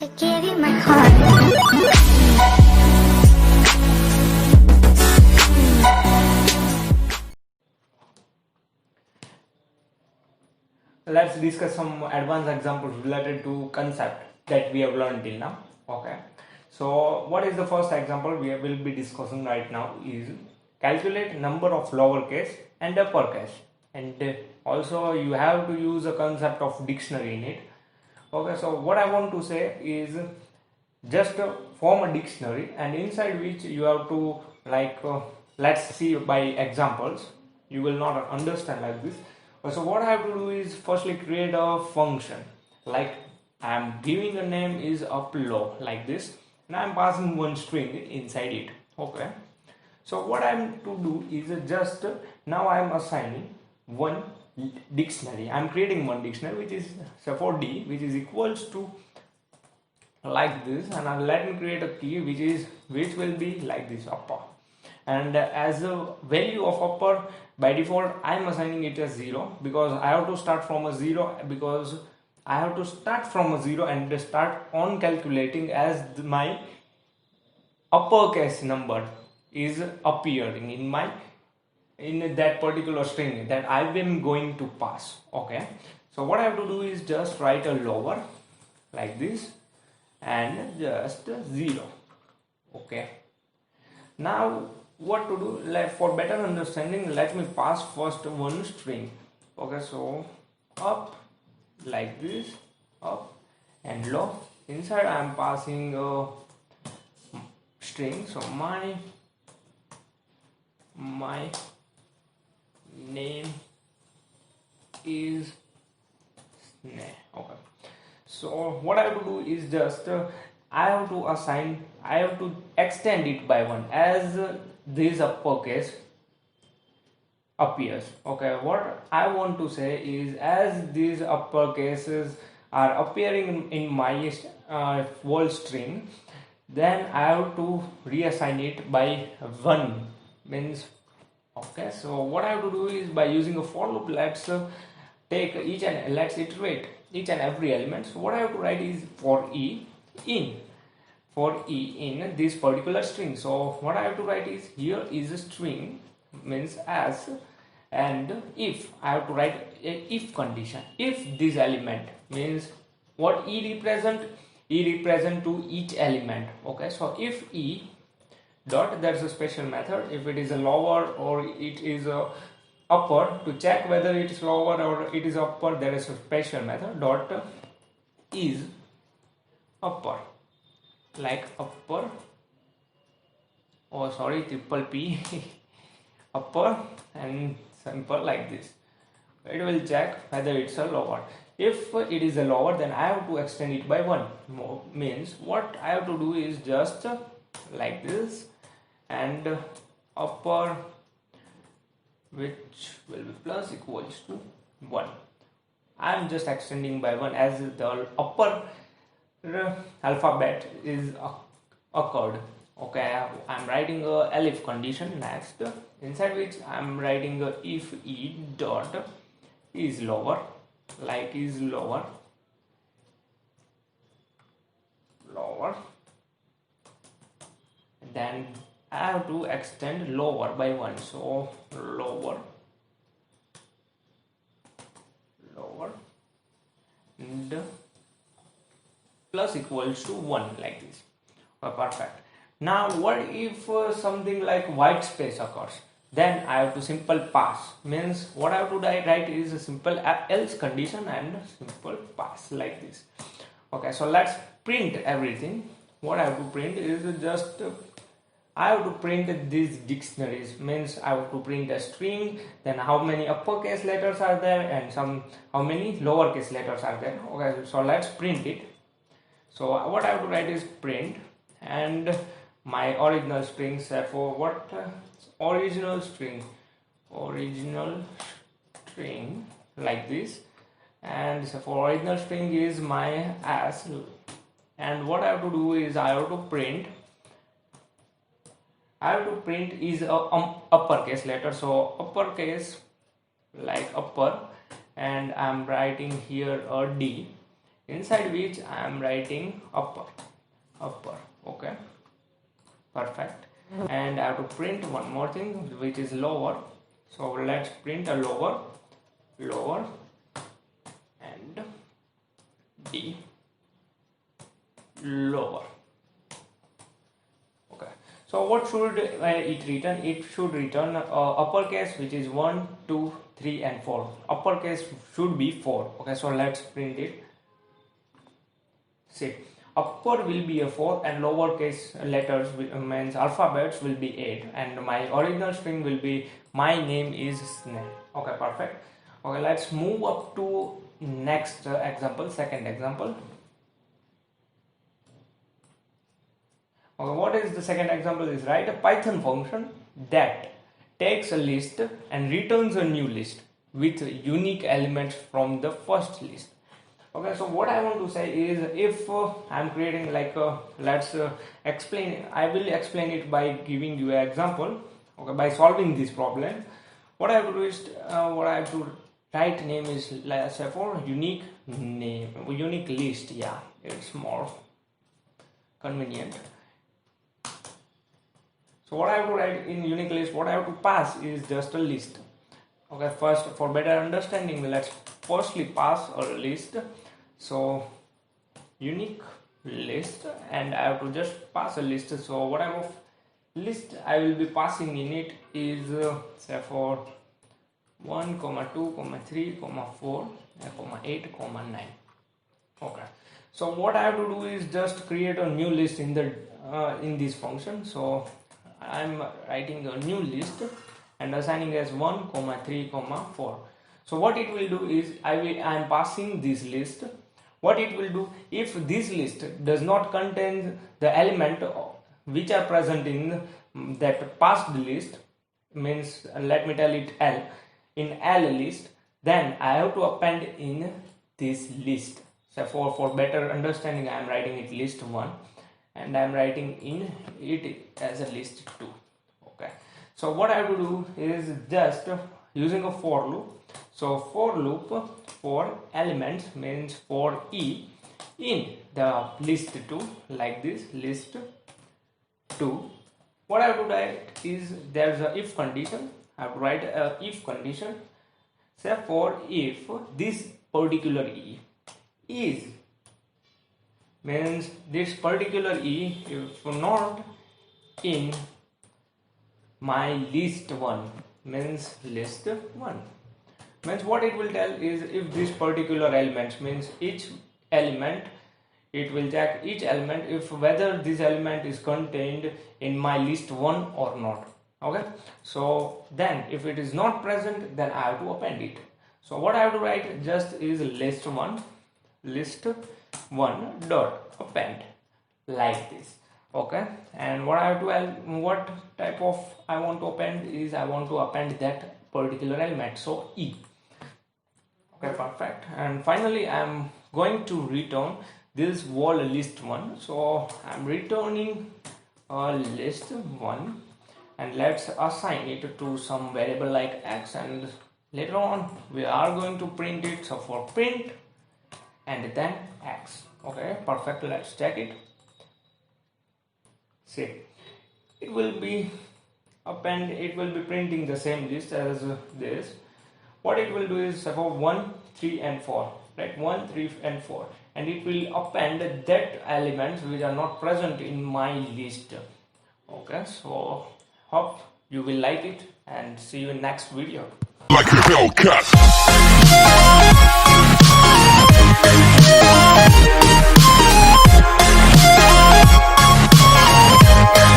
I gave you my heart. Let's discuss some advanced examples related to concept that we have learned till now. Okay, so what is the first example we will be discussing right now is calculate number of lowercase and uppercase, and also you have to use a concept of dictionary in it. Okay, so what I want to say is just form a dictionary, and inside which you have to let's see by examples. You will not understand like this. So what I have to do is firstly create a function, like I am giving a name is upload like this, and I am passing one string inside it. Okay, so what I am to do is just now I am assigning one dictionary. I am creating one dictionary which is so for d, which is equals to like this, and I'll let me create a key which will be like this, upper, and as a value of upper, by default I am assigning it as 0 because I have to start from a 0, because I have to start from a 0 and start on calculating as my uppercase number is appearing in that particular string that I am going to pass. Okay, so what I have to do is just write a lower like this and just 0. Okay, now what to do, like for better understanding, let me pass first one string. Okay, so up like this, up and low. Inside I am passing a string, so my name is Sneh. Okay, so what I have to do is just I have to extend it by 1 as this uppercase appears. Okay, what I want to say is as these uppercases are appearing in my whole string, then I have to reassign it by 1 means. Okay, so what I have to do is by using a for loop, let's let's iterate each and every element. So what I have to write is for e in this particular string. So what I have to write is here is a string means as, and if I have to write a if condition, if this element means what e represent to each element. Okay, so if e dot, there's a special method if it is a lower or it is a upper, to check whether it is lower or it is upper, there is a special method dot is upper, like upper, oh sorry, triple p upper and simple like this. It will check whether it's a lower. If it is a lower, then I have to extend it by 1. Means what I have to do is just like this, and upper, which will be plus equals to 1. I am just extending by 1 as the upper alphabet is occurred. Okay, I am writing a elif condition next, inside which I am writing a if e dot is lower, like is lower, then I have to extend lower by 1, so lower and plus equals to 1 like this. Perfect. Now what if something like white space occurs? Then I have to simple pass, means what I have to write is a simple else condition and simple pass like this. Okay, so let's print everything. What I have to print is just I have to print these dictionaries, means I have to print a string, then how many uppercase letters are there and how many lowercase letters are there. Okay, so let's print it. So what I have to write is print, and my original string, therefore what original string like this, and so for original string is my as, and what I have to do is I have to print is a uppercase letter, so uppercase like upper, and I'm writing here a D inside which I am writing upper. Okay, perfect. And I have to print one more thing, which is lower. So let's print a lower, and D, lower. Okay, so what should it return? It should return uppercase, which is 1, 2, 3 and 4. Uppercase should be 4. Okay, so let's print it. See, upper will be a 4 and lowercase letters means alphabets will be 8, and my original string will be my name is Sneh. Okay, perfect. Okay, let's move up to next example, second example. Okay, what is the second example is write a Python function that takes a list and returns a new list with unique elements from the first list. Okay, so what I want to say is, if I'm creating like let's explain, I will explain it by giving you an example. Okay, by solving this problem, what I have to do is what I have to write name is, let's say, for unique name, unique list. Yeah, it's more convenient. So what I have to write in unique list, what I have to pass is just a list. Okay, first, for better understanding, let's firstly pass a list. So unique list, and I have to just pass a list. So whatever list I will be passing in it is say for 1, 2, 3, 4, 8, 9. Okay, so what I have to do is just create a new list in the in this function. So I'm writing a new list and assigning as 1, 3, 4. So what it will do is I am passing this list. What it will do, if this list does not contain the element which are present in that passed list, means let me tell it L, in L list, then I have to append in this list. So for better understanding, I am writing it list 1 and I am writing in it as a list 2. Okay, so what I have to do is just using a for loop. So for loop for elements means for E in the list 2, like this, list 2. What I have to write is, there's a if condition. I have to write a if condition. Say for if this particular E is, means this particular E if not in my list 1, means list 1, means what it will tell is, if this particular element, means each element, it will check each element if whether this element is contained in my list 1 or not. Okay, so then if it is not present, then I have to append it. So what I have to write just is list 1 dot append, like this. Okay, and what I have to what type of I want to append is, I want to append that particular element, so E. Okay, perfect. And finally I am going to return this whole list 1. So I am returning list 1, and let's assign it to some variable like X, and later on we are going to print it. So for print and then X. Okay, perfect. Let's check it. See, it will be printing the same list as this. What it will do is for 1, 3 and 4, right? 1, 3 and 4, and it will append that elements which are not present in my list. Okay, so hope you will like it, and see you in next video. Like a Hellcat.